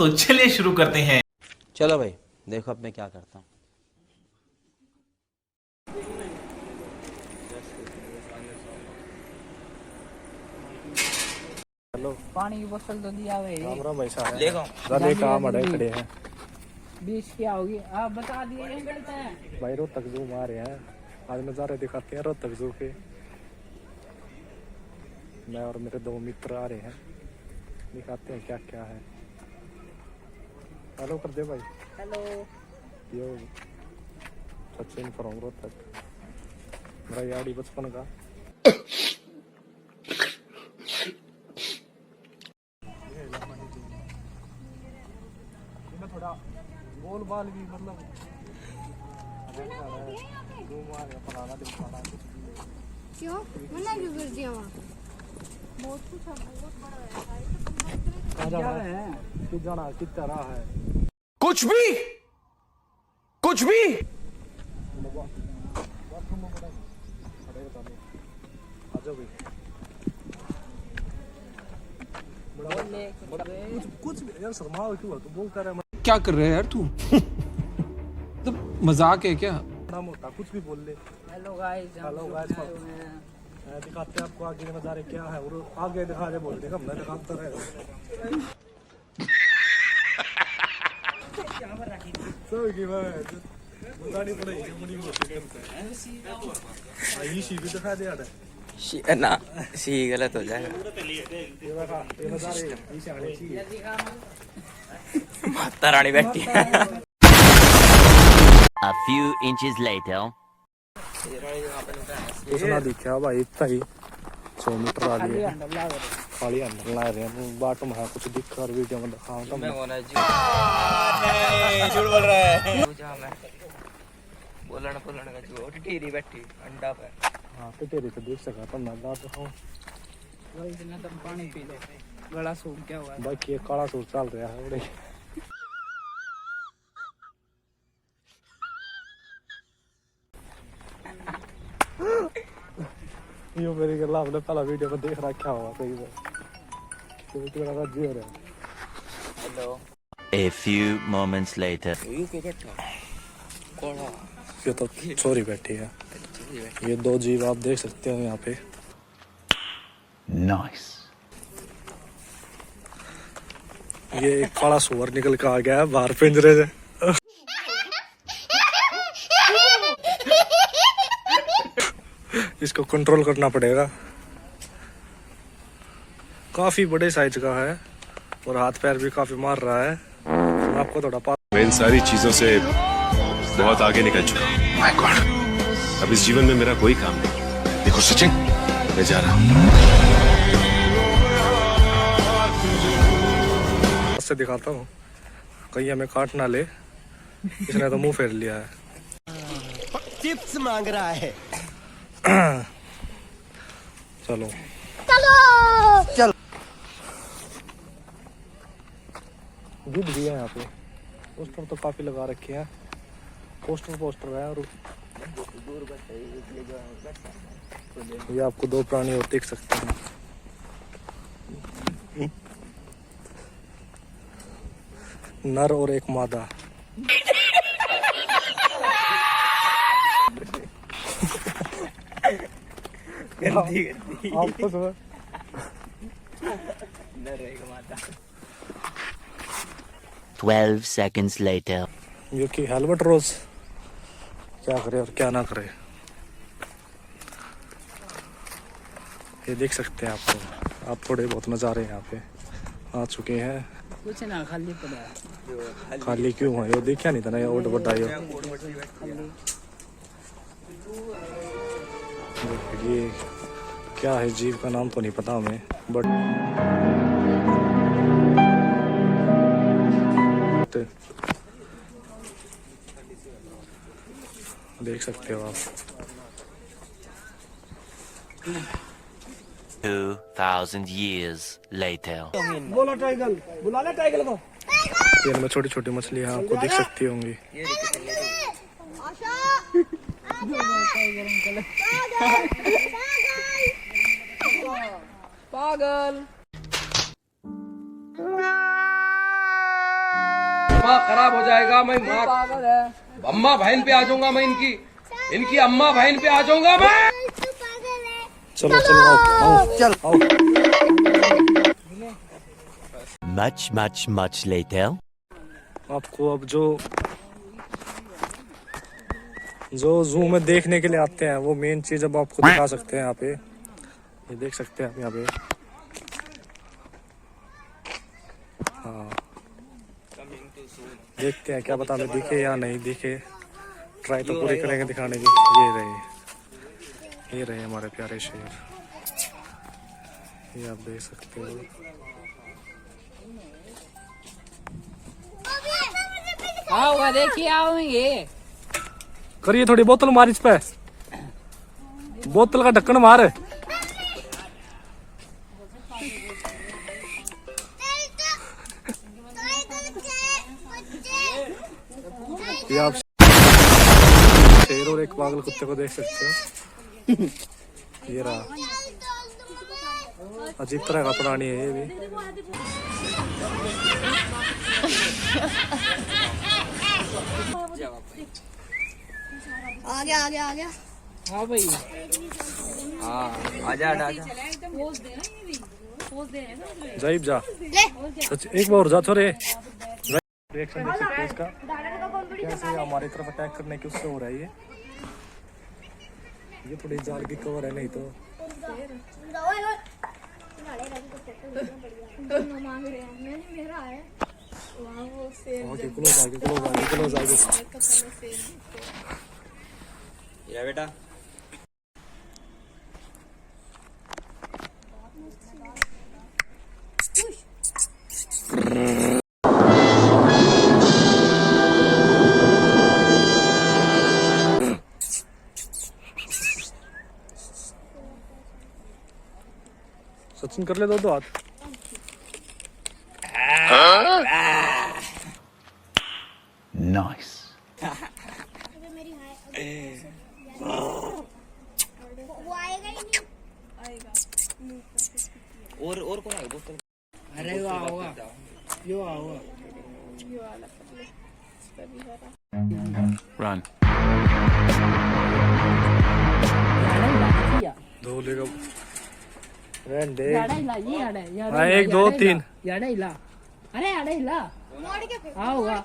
तो चलिए शुरू करते हैं। चलो भाई देखो अब मैं क्या करता हूँ। हेलो, पानी की बोतल तो दिया भाई। राम भाई साहब लेगा गले काम अड़े खड़े हैं 20 क्या होगी आप बता दिए हैं गलत है। भाई। रोहतक जू मारे हैं, आज नज़ारे दिखाते हैं रोहतक जू के। मैं और मेरे दो मित्र आ रहे हैं, दिखाते हैं क्या क्या है। हेलो कर दे भाई। Hello yo Sachin from Rohtak, मेरा यारी बचपन का। थोड़ा बोल बाल भी मतलब क्यों मना क्यों कर दिया वहाँ बहुत कुछ है, बहुत बड़ा है। कि जाना किस तरह है कुछ भी कुछ भी यार शर्मा क्यों तू बोल कर रहा है। क्या कर रहे हैं यार तू? तो मजाक है क्या? नाम होता कुछ भी बोल ले। हेलो गाइस हेलो गाइस, दिखाते हैं आपको आगे के नज़ारे क्या है और आगे दिखा दे बोल देगा मैं दिखाता रहेगा। सब की बात बतानी पड़ेगी मुड़ी को ये सी भी दिखा दे यार। ना सी गलत हो जाएगा। ये देखा ये नज़ारे ये से आने चाहिए। माता रानी बैठी है। A few inches later. उसना दिखा भाई इतना ही 100 मीटर आ गया खाली अंदर ला रहे हैं बाट में कुछ दिख कर वीडियो में दिखाऊं तो मैं बोला जी झूठ बोल रहा है। बोलना का झूठ टीरी बैठी अंडा पे। हाँ तो तेरे से देख सका तो मैं बात दिखाऊं। भाई इतना तुम पानी पी लो गला सूख गया हुआ है। बाकी ये काला सूट चल रहा है बड़े। यो मेरी गल्ला आपने पहला वीडियो में देख रखा होगा सही से तो तेरा राजी हो रहा है। Hello A few moments later. You के बैठा कोड़ा ये तो छोरी बैठी है। ये दो जीव आप देख सकते हो यहाँ पे। Nice. ये एक काला सुअर निकल के आ गया है बाहर पिंजरे से। इसको कंट्रोल करना पड़ेगा। काफी बड़े साइज का है और हाथ पैर भी काफी मार रहा है। आपको थोड़ा मैं इन सारी चीजों से बहुत आगे निकल चुका हूँ। माय गॉड, अब इस जीवन में मेरा कोई काम नहीं। देखो सचिन, मैं जा रहा हूँ। से दिखाता हूँ कहीं हमें काट ना ले। इसने तो मुंह फेर लिया है। Tips मांग रहा है। चलो चलो गिद्ध भी है यहाँ पे। पोस्टर तो काफी लगा रखे हैं। पोस्टर है और ये आपको दो प्राणी और देख सकते हैं। नर और एक मादा। आपको तो 12 seconds later. ये कि हेलमेट रोज क्या करे और क्या ना करे ये देख सकते हैं आपको। आप थोड़े बहुत नज़ारे यहाँ पे आ चुके हैं। कुछ ना खाली पड़ा है। खाली क्यों है ये देखा नहीं था ना ये ओट बड़ा ये क्या है जीव का नाम तो नहीं पता हमें बट देख सकते हो आप। 2000 years later. बोलो टाइगर बुला ले टाइगर को। ये इनमें छोटी छोटी मछलियाँ आपको दिख सकती होंगी। पागल दिमाग खराब हो जाएगा। मैं माँ पागल है। अम्मा बहन पे आ जाऊंगा। मैं इनकी अम्मा बहन पे आ जाऊंगा मैं। चलो चलो आओ चल आओ। Much later. आपको अब जो जू में देखने के लिए आते हैं वो मेन चीज अब आपको दिखा सकते हैं। यहाँ पे ये देख सकते हैं आप यहाँ पे। हाँ देखते हैं क्या पता हमें दिखे या नहीं दिखे। ट्राई तो पूरी करेंगे दिखाने की। ये रहे हमारे प्यारे शेर। ये आप देख सकते हो। आओ देखिए आओगे। करिए थोड़ी बोतल मार इस पे। बोतल का ढक्कन मार। ये आप शेर और एक पागल कुत्ते को देख सकते हो। ये रहा अजीब तरह का प्राणी है ये भी। आ गया। हाँ भाई आजा जाइब जा सच एक बार जा थोड़े। रिएक्शन देख सकते हो इसका कैसे हमारी तरफ अटैक करने की उससे हो रहा है। ये थोड़ी जाल की कवर है नहीं तो। मांग रहे हैं मेरा है। क्लोज आगे। या बेटा सचिन कर ले दो हाथ। नाइस। वो आएगा ही नहीं। और कौन आएगा दोस्त? अरे वो आओगा यो आओगा। रन। दो लेगा रहन दे। हाँ 1 2 3 अरे मोड़ के आओगा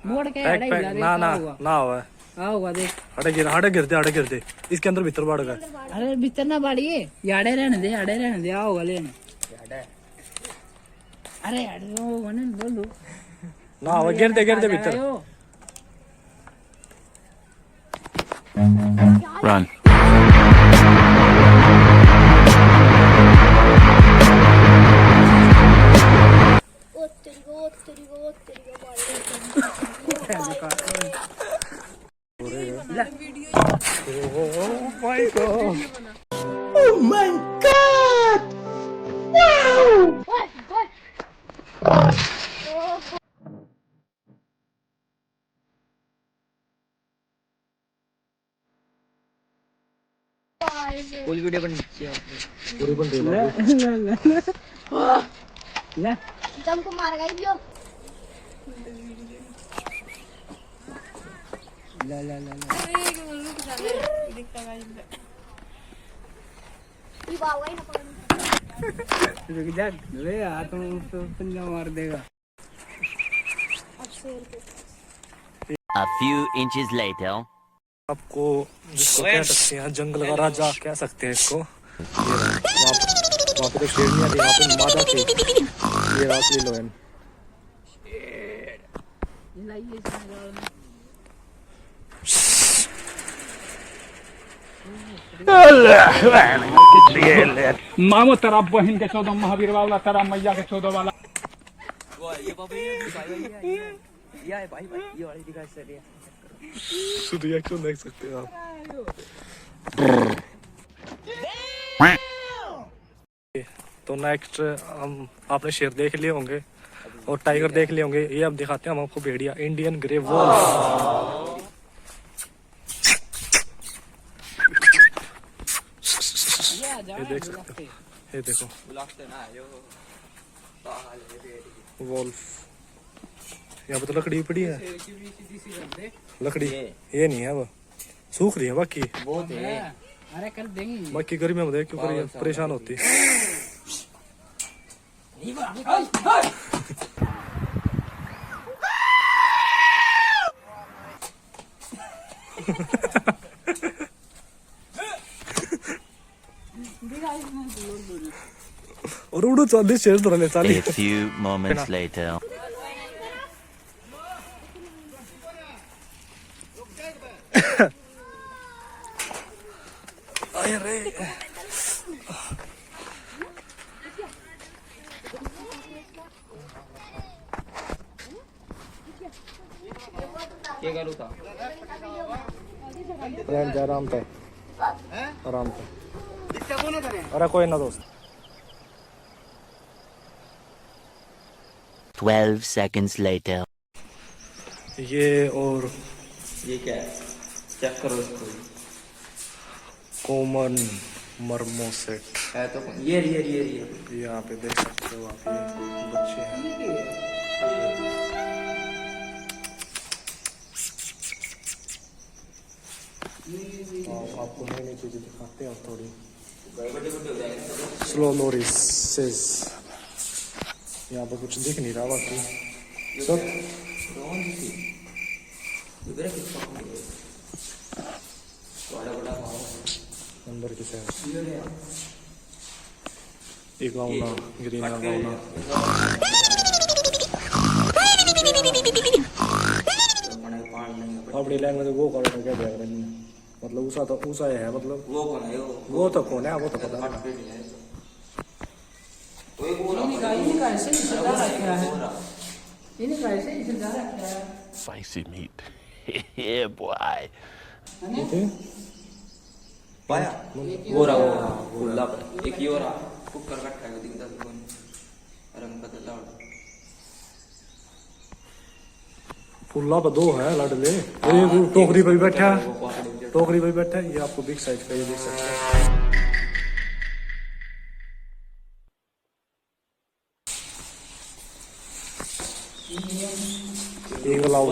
मोड़ के पैक ना हुआ आओगा देख। हटे गिरते इसके अंदर भीतर बढ़ गए। अरे भीतर ना बाड़िए याडे रहने दे आओगा लेने। अरे यार वो वने बोलो ना हुआ गिरते भीतर। रन। फुल वीडियो बन पूरी बन रही ले तुमको मार गई जो। ला ये बावा ही ना पकड़। रुक जा रे हाथ में तो पंजा मार देगा। A few inches later. आपको जिसको कह सकते हैं जंगल का राजा कह सकते हैं इसको। वहाँ पे तो शेरनियाँ थी, वहाँ पे मादा थी। ये रात लोयन। मामो तेरा बहन के 14 महावीर वाला तेरा मैया के 14 वाला। ये भाई ये वाली दिखा सर ये रिएक्शन देख सकते हो आप। तो नेक्स्ट हम आपने शेर देख लिए होंगे और टाइगर देख लिए होंगे। ये अब दिखाते हैं हम आपको भेड़िया इंडियन ग्रे वॉल्फ। ये देख सकते हो। ये देखो वॉल्फ यहाँ पे तो लकड़ी पड़ी है। लकड़ी ये नहीं है वो, सूख रही है बाकी। बहुत है। अरे कर देंगे। बाकी गर्मी में देख क्यों परेशान होती। और उड़ो चाली शेर धर ले चाली। A few moments later. अरे क्या करूँ था? फ्रेंड आराम था, आराम था। अरे कोई ना दोस्त। 12 seconds later. ये और ये क्या है? चेक करो इसको। कॉमन मर्मोसेट है तो ये यहाँ पे देख सकते हो आप, ये बच्चे हैं। आपको नई नई चीजें दिखाते हैं थोड़ी। स्लोलोरिसेस यहाँ पे कुछ दिख नहीं रहा बाकी सब अंदर की साइड। एक गाउना ग्रीन गाउना। अपनी लैंग्वेज वो करो क्या दिया मतलब ऊसा तो ऊसा है मतलब वो कौन है? वो तो कौन है वो तो पता नहीं। Spicy meat. Yeah, boy. ये थे पाया वो रहा खुला पर एक ही हो रहा कुकर का खाएगा दिखता तो कौन रंग बदला फुल्ला पर दो है लाडले। ये टोकरी पे भी बैठा है, टोकरी पे भी बैठा है। ये आपको बिग साइज का ये देख सकते हैं। ये गलाऊ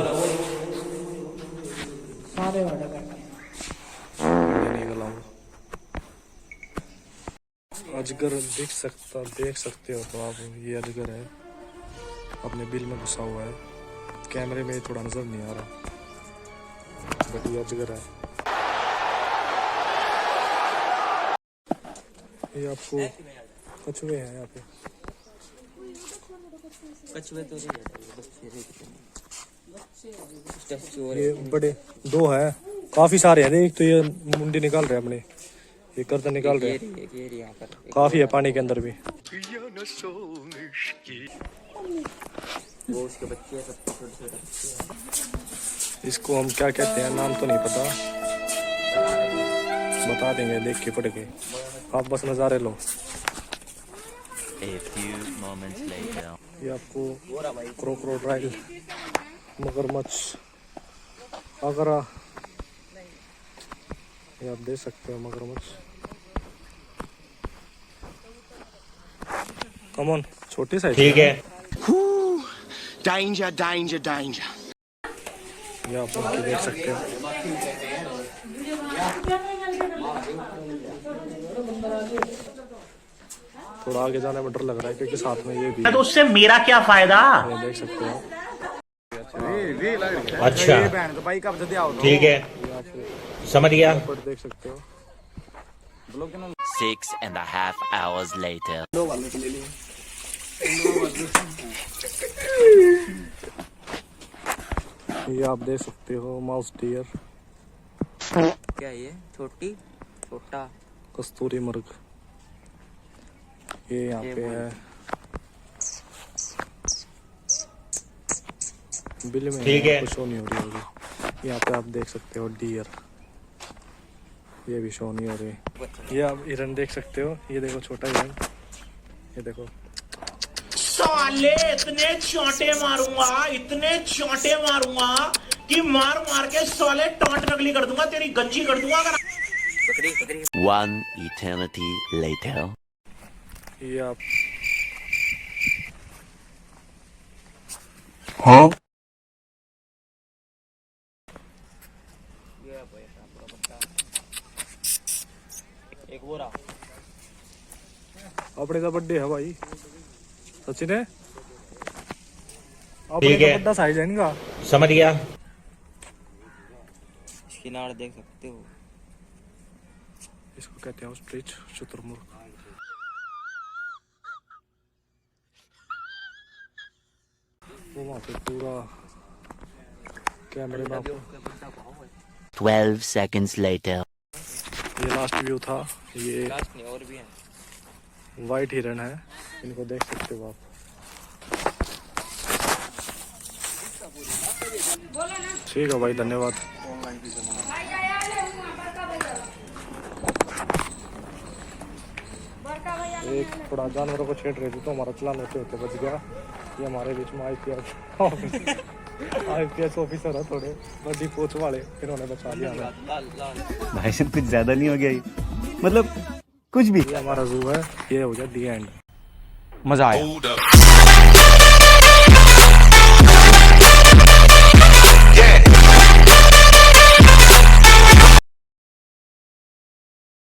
सारे वाला ये गलाऊ अजगर देख सकते हो तो आप। ये अजगर है, अपने बिल में घुसा हुआ है। कैमरे में थोड़ा नजर नहीं आ रहा बट ये अजगर है। ये आपको कछुए हैं यहाँ पे। कछुए तो ये बड़े दो हैं, काफी सारे हैं। एक तो ये मुंडी निकाल रहे हैं अपने, ये गर्दन निकाल रहे हैं। काफी है पानी के अंदर भी। वो उसके बच्चे हैं, सब छोटे। इसको हम क्या कहते हैं नाम तो नहीं पता, बता देंगे देख के पढ़ के। आप बस नज़ारे लो। A few moments later. ये आपको क्रोकोडाइल, मगरमच्छ, आगरा, ये आप देख सकते हो मगरमच्छ। कम ऑन, छोटी साइज। ठीक है। Danger, danger, danger. ये आप बाकी देख सकते हो। थोड़ा आगे जाने में डर लग रहा है क्योंकि साथ में ये भी है। तो उससे मेरा क्या फायदा? ये देख सकते हो। अच्छा ठीक है, समझ गया। ऊपर देख सकते हो। 6.5 hours later. ये आप देख सकते हो माउस डियर, क्या ये छोटा कस्तूरी मुर्ग। ये यहाँ पे है बिल में, ठीक है, शो नहीं हो रही होगी। यहाँ पे आप देख सकते हो डियर, ये भी शो नहीं हो रही। ये आप हिरन देख सकते हो, ये देखो छोटा हिरन, ये देखो। साले इतने चोंटे मारूंगा कि मार मार के साले टोंट नकली कर दूंगा, तेरी गंजी कर दूंगा। One eternity later. ये आप अपने का बर्थडे है भाई सचिन है अपने का बड़ा साइज है इनका समझ गया। इसकी नाड़ देख सकते हो। इसको कहते हैं ऑस्ट्रिच शुतुरमुर्ग। वो वहाँ पे पूरा कैमरे में आपको 12 seconds later. ये लास्ट व्यू था। ये लास्ट नहीं और भी है। वाइट हिरन है इनको देख सकते हो आप। ठीक है भाई धन्यवाद। एक थोड़ा जानवरों को छेड़ रहे थे तो हमारा चलान होते होते बच गया। ये हमारे बीच में आईपीएस ऑफिसर है थोड़े बड़ी पोच वाले इन्होंने बचा लिया हमें। भाई साहब कुछ ज्यादा नहीं हो गया ये? मतलब कुछ भी। ये हमारा जू है। ये हो गया दी एंड। मजा आया।